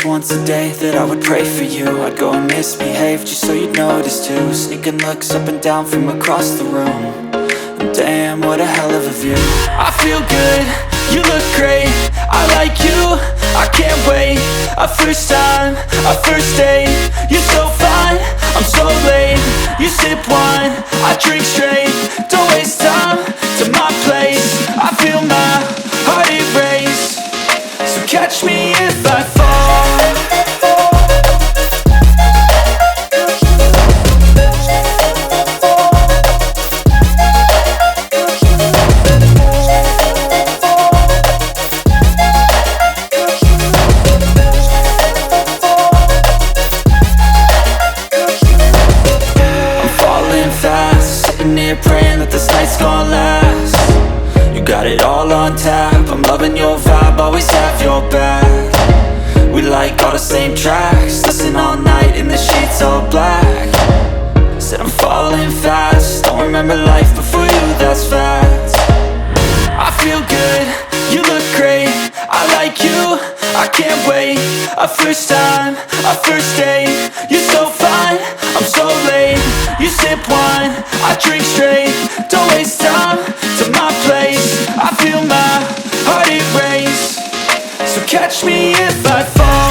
once a day that I would pray for you. I'd go and misbehave just so you'd notice too. Sneaking looks up and down from across the room. And damn, what a hell of a view. I feel good, you look great, I like you, I can't wait. A first time, a first date, you're so fine, I'm so late. You sip wine, I drink straight. Don't waste time to my place. I feel my heart erase. So catch me if I fall. Praying that this night's gonna last. You got it all on tap, I'm loving your vibe, always have your back. We like all the same tracks, listen all night in the sheets all black. Said I'm falling fast, don't remember life before you, that's fact. I feel good, you look great, I like you, I can't wait. A first time, a first date, you're so fine, I'm so late. You sip wine, I drink straight. Don't waste time to my place. I feel my heart erase. So catch me if I fall.